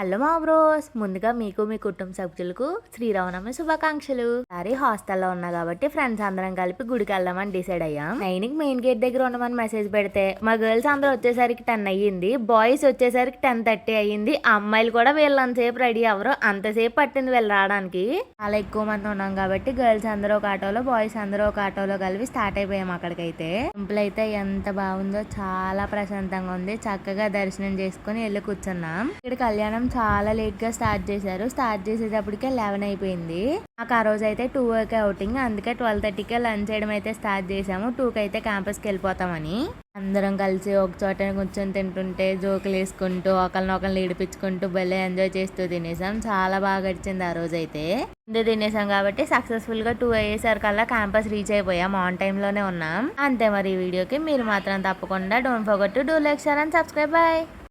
Hello మా bros, ముందుగా మీకు మీ కుటుంబ సభ్యులకు శ్రీరామనవమి శుభాకాంక్షలు. సారి హాస్టల్లో ఉన్నా కాబట్టి ఫ్రెండ్స్ అందరం కలిపి గుడికి వెళ్దామని డిసైడ్ అయ్యాం. నైన్కి మెయిన్ గేట్ దగ్గర ఉండమని మెసేజ్ పెడితే మా గర్ల్స్ అందరూ వచ్చేసరికి 10 అయ్యింది, బాయ్స్ వచ్చేసరికి 10:30 అయ్యింది. అమ్మాయిలు కూడా వీళ్ళంతసేపు రెడీ అవ్వరు, అంతసేపు పట్టింది వీళ్ళు రావడానికి. చాలా ఎక్కువ మంది ఉన్నాం కాబట్టి గర్ల్స్ అందరూ ఒక ఆటోలో, బాయ్స్ అందరూ ఒక ఆటోలో కలిపి స్టార్ట్ అయిపోయాం. అక్కడికైతే టెంపుల్ అయితే ఎంత బాగుందో, చాలా ప్రశాంతంగా ఉంది. చక్కగా దర్శనం చేసుకుని వెళ్ళి కూర్చున్నాం. ఇక్కడ కళ్యాణం చాలా లేట్ గా స్టార్ట్ చేశారు. స్టార్ట్ చేసేటప్పటికే 11 అయిపోయింది. నాకు ఆ రోజు అయితే 2కి అవుటింగ్, అందుకే 12:30కే లంచ్ చేయడం అయితే స్టార్ట్ చేసాము. 2కి అయితే క్యాంపస్కి వెళ్ళిపోతామని అందరం కలిసి ఒక చోట కూర్చొని తింటుంటే జోకులు వేసుకుంటూ ఒకరినొకరిని ఏడిపించుకుంటూ భలే ఎంజాయ్ చేస్తూ తినేసాం. చాలా బాగా గడిచింది ఆ రోజు అయితే. ముందు తినేసాం కాబట్టి సక్సెస్ఫుల్ గా 2 అయ్యేసరికల్లా క్యాంపస్ రీచ్ అయిపోయాం. ఆన్ టైమ్ లోనే ఉన్నాం. అంతే మరి ఈ వీడియోకి. మీరు మాత్రం తప్పకుండా don't forget to do like, share and subscribe. By.